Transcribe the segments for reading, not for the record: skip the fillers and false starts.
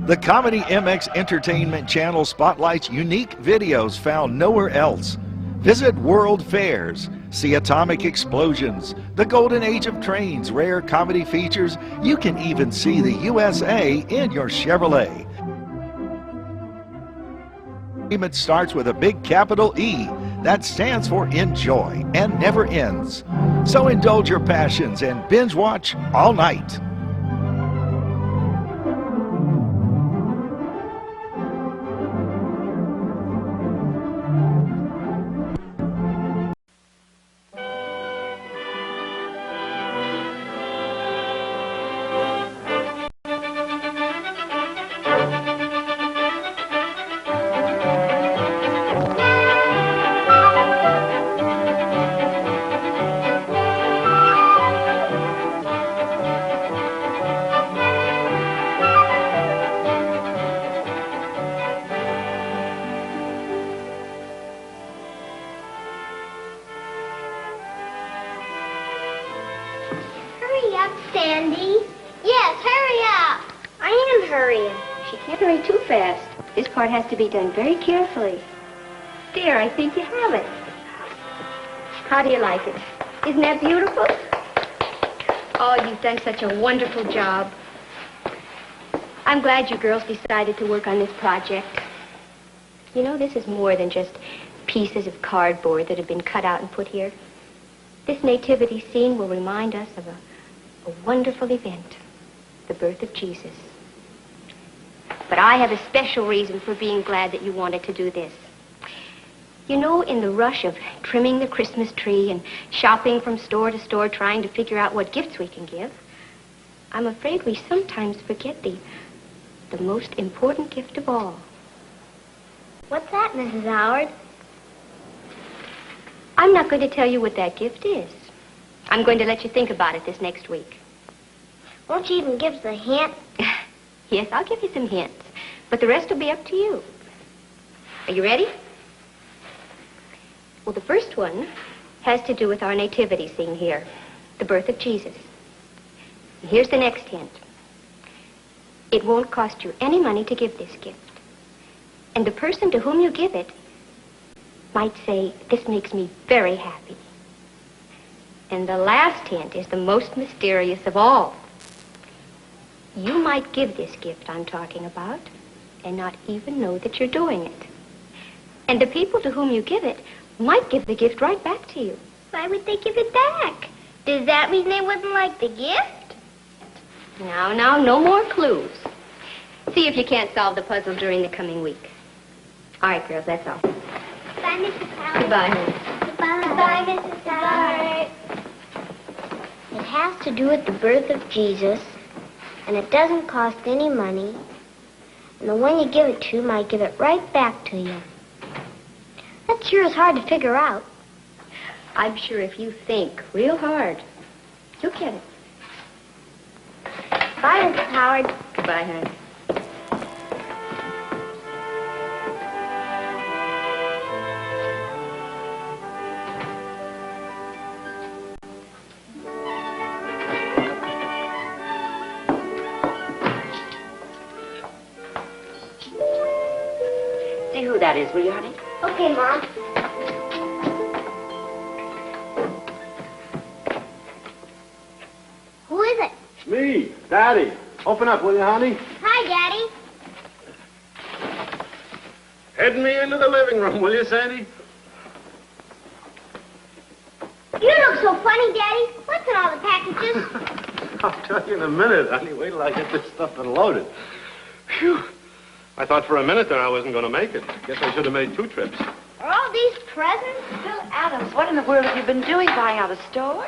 The Comedy MX Entertainment Channel spotlights unique videos found nowhere else. Visit world fairs, see atomic explosions, the golden age of trains, rare comedy features. You can even see the USA in your Chevrolet. It starts with a big capital E that stands for enjoy and never ends. So indulge your passions and binge watch all night. Sandy. Yes, hurry up. I am hurrying. She can't hurry too fast. This part has to be done very carefully. There, I think you have it. How do you like it? Isn't that beautiful? Oh, you've done such a wonderful job. I'm glad you girls decided to work on this project. You know, this is more than just pieces of cardboard that have been cut out and put here. This nativity scene will remind us of a wonderful event, the birth of Jesus. But I have a special reason for being glad that you wanted to do this. You know, in the rush of trimming the Christmas tree and shopping from store to store trying to figure out what gifts we can give, I'm afraid we sometimes forget the most important gift of all. What's that, Mrs. Howard? I'm not going to tell you what that gift is. I'm going to let you think about it this next week. Won't you even give us a hint? Yes, I'll give you some hints, but the rest will be up to you. Are you ready? Well, the first one has to do with our nativity scene here, the birth of Jesus. And here's the next hint. It won't cost you any money to give this gift. And the person to whom you give it might say, "This makes me very happy." And the last hint is the most mysterious of all. You might give this gift I'm talking about and not even know that you're doing it. And the people to whom you give it might give the gift right back to you. Why would they give it back? Does that mean they wouldn't like the gift? Now, no more clues. See if you can't solve the puzzle during the coming week. All right, girls, that's all. Bye, Mrs. Howard. Goodbye, honey. Goodbye, Mrs. Howard. It has to do with the birth of Jesus, and it doesn't cost any money, and the one you give it to might give it right back to you. That sure is hard to figure out. I'm sure if you think real hard, you'll get it. Bye, Mrs. Howard. Goodbye, honey. See who that is, will you, honey? Okay, Mom. Who is it? It's me, Daddy. Open up, will you, honey? Hi, Daddy. Head me into the living room, will you, Sandy? You look so funny, Daddy. What's in all the packages? I'll tell you in a minute, honey. Wait till I get this stuff unloaded. Phew. I thought for a minute there I wasn't going to make it. Guess I should have made 2 trips. Are all these presents? Bill Adams, what in the world have you been doing, buying out a store?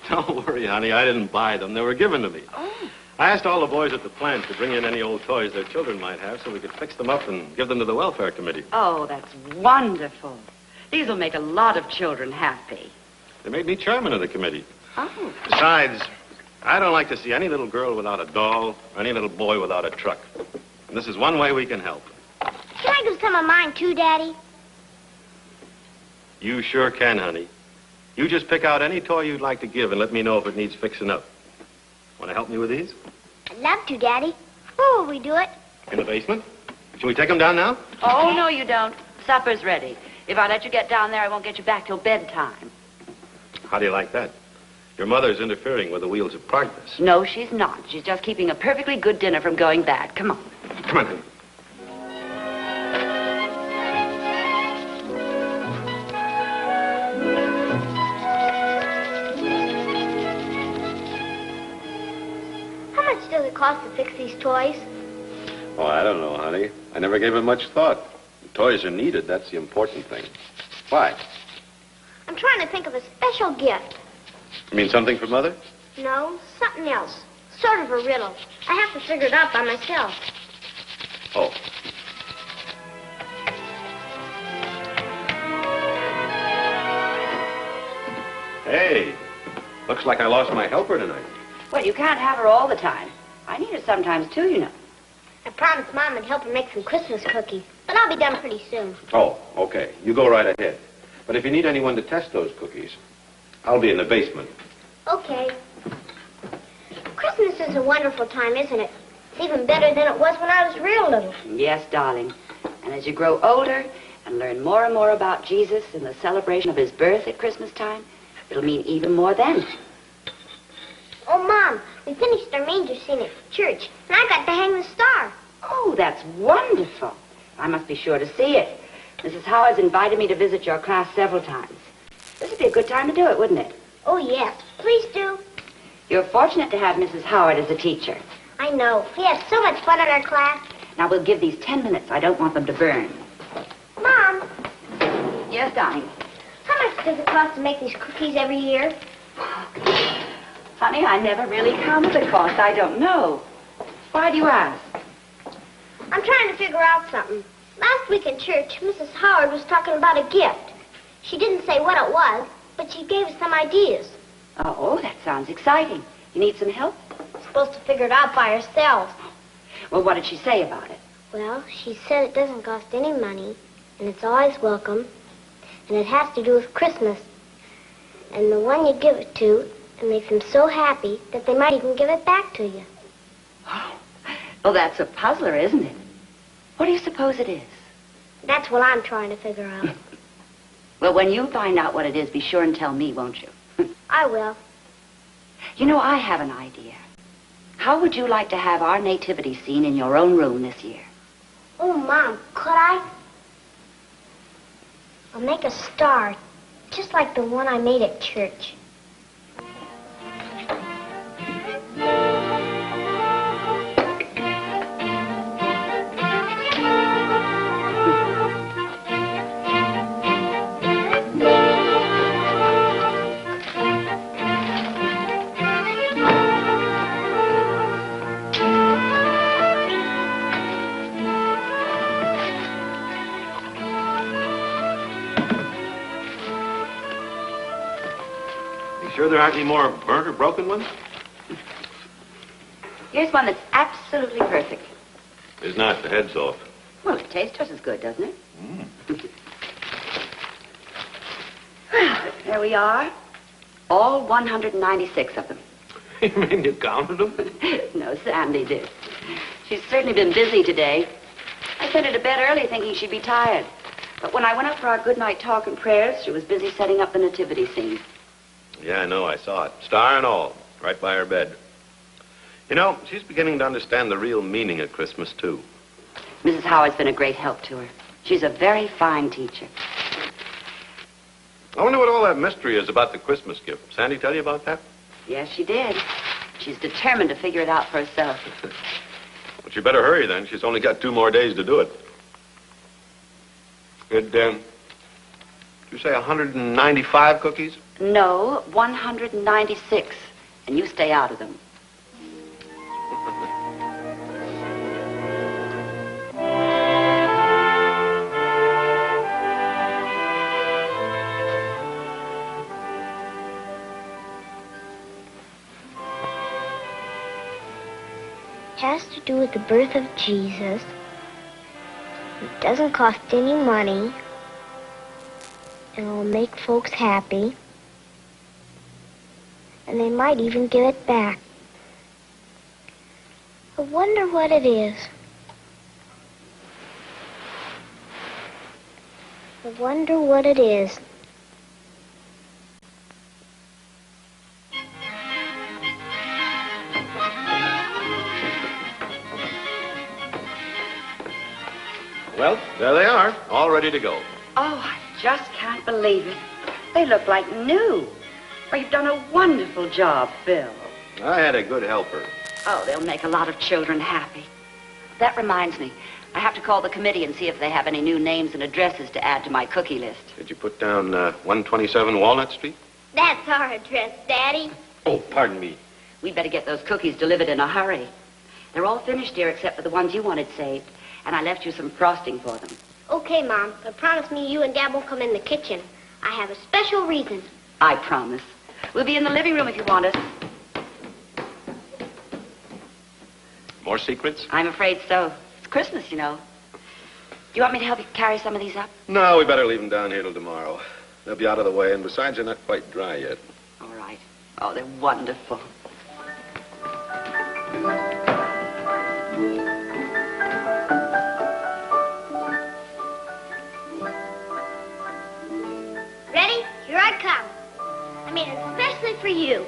Don't worry, honey. I didn't buy them. They were given to me. Oh. I asked all the boys at the plant to bring in any old toys their children might have so we could fix them up and give them to the welfare committee. Oh, that's wonderful. These will make a lot of children happy. They made me chairman of the committee. Oh. Besides, I don't like to see any little girl without a doll or any little boy without a truck. And this is one way we can help. Can I give some of mine, too, Daddy? You sure can, honey. You just pick out any toy you'd like to give and let me know if it needs fixing up. Want to help me with these? I'd love to, Daddy. Where will we do it? In the basement? Shall we take them down now? Oh, no, you don't. Supper's ready. If I let you get down there, I won't get you back till bedtime. How do you like that? Your mother's interfering with the wheels of progress. No, she's not. She's just keeping a perfectly good dinner from going bad. Come on. Come on, honey. How much does it cost to fix these toys? Oh, I don't know, honey. I never gave it much thought. The toys are needed. That's the important thing. Why? I'm trying to think of a special gift. You mean something for Mother? No, something else. Sort of a riddle. I have to figure it out by myself. Oh. Hey, looks like I lost my helper tonight. Well, you can't have her all the time. I need her sometimes, too, you know. I promised Mom I'd help her make some Christmas cookies, but I'll be done pretty soon. Oh, okay. You go right ahead. But if you need anyone to test those cookies, I'll be in the basement. Okay. Christmas is a wonderful time, isn't it? It's even better than it was when I was real little. Yes, darling. And as you grow older and learn more and more about Jesus and the celebration of his birth at Christmas time, it'll mean even more then. Oh, Mom, we finished our manger scene at church, and I got to hang the star. Oh, that's wonderful. I must be sure to see it. Mrs. Howard's invited me to visit your class several times. This would be a good time to do it, wouldn't it? Oh, yes. Please do. You're fortunate to have Mrs. Howard as a teacher. I know. We have so much fun in our class. Now, we'll give these 10 minutes. I don't want them to burn. Mom, Yes, darling. how much does it cost to make these cookies every year? Honey, I never really counted the cost. I don't know. Why do you ask? I'm trying to figure out something. Last week in church, Mrs. Howard was talking about a gift. She didn't say what it was, but she gave us some ideas. Oh, that sounds exciting. You need some help? We're supposed to figure it out by ourselves. Well, what did she say about it? Well, she said it doesn't cost any money, and it's always welcome, and it has to do with Christmas. And the one you give it to, it makes them so happy that they might even give it back to you. Well, that's a puzzler, isn't it? What do you suppose it is? That's what I'm trying to figure out. Well, when you find out what it is, be sure and tell me, won't you? I will. You know, I have an idea. How would you like to have our nativity scene in your own room this year? Oh, Mom, could I? I'll make a star, just like the one I made at church. Sure there aren't any more burnt or broken ones? Here's one that's absolutely perfect. It's not. The head's off. Well, it tastes just as good, doesn't it? Well, there we are. All 196 of them. You mean you counted them? No, Sandy did. She's certainly been busy today. I sent her to bed early thinking she'd be tired. But when I went up for our good night talk and prayers, she was busy setting up the nativity scene. Yeah, I know. I saw it. Star and all. Right by her bed. You know, she's beginning to understand the real meaning of Christmas, too. Mrs. Howard's been a great help to her. She's a very fine teacher. I wonder what all that mystery is about the Christmas gift. Sandy tell you about that? Yes, she did. She's determined to figure it out for herself. Well, she better hurry then. She's only got 2 more days to do it. Did you say 195 cookies? No, 196. And you stay out of them. Has to do with the birth of Jesus. It doesn't cost any money. And it'll make folks happy. And they might even give it back. I wonder what it is. I wonder what it is. Well, there they are, all ready to go. Oh, I just can't believe it. They look like new. Well, you've done a wonderful job, Phil. I had a good helper. Oh, they'll make a lot of children happy. That reminds me. I have to call the committee and see if they have any new names and addresses to add to my cookie list. Did you put down 127 Walnut Street? That's our address, Daddy. Oh, pardon me. We'd better get those cookies delivered in a hurry. They're all finished, dear, except for the ones you wanted saved. And I left you some frosting for them. Okay, Mom, but promise me you and Dad won't come in the kitchen. I have a special reason. I promise. We'll be in the living room if you want us. More secrets? I'm afraid so. It's Christmas, you know. Do you want me to help you carry some of these up? No, we better leave them down here till tomorrow. They'll be out of the way, and besides, they're not quite dry yet. All right. Oh, they're wonderful. Ready? Here I come. I made it especially for you.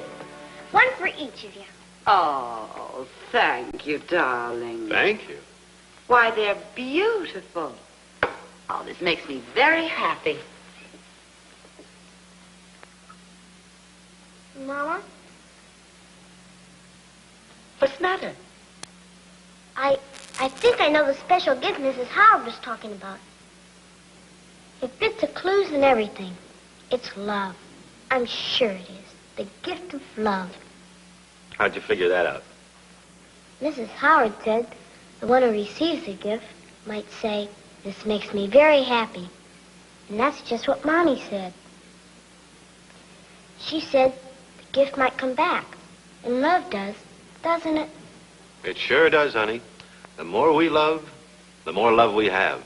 One for each of you. Oh, thank you, darling. Thank you. Why, they're beautiful. Oh, this makes me very happy. Mama, What's the matter? I think I know the special gift Mrs. Howard was talking about. It fits the clues and everything. It's love. I'm sure it is. The gift of love. How'd you figure that out? Mrs. Howard said the one who receives the gift might say, "This makes me very happy." And that's just what Mommy said. She said the gift might come back. And love does, doesn't it? It sure does, honey. The more we love, the more love we have.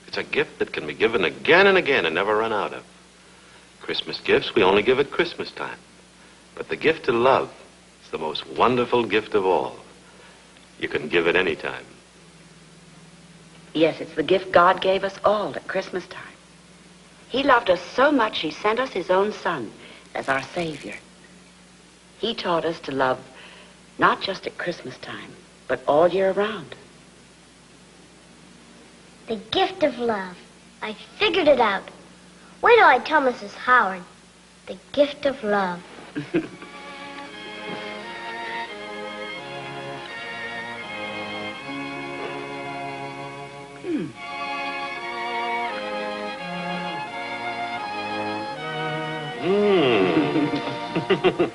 It's a gift that can be given again and again and never run out of. Christmas gifts we only give at Christmas time. But the gift of love is the most wonderful gift of all. You can give it any time. Yes, it's the gift God gave us all at Christmas time. He loved us so much, he sent us his own son as our Savior. He taught us to love not just at Christmas time, but all year round. The gift of love. I figured it out. Wait till I tell Mrs. Howard. The gift of love. Mmm.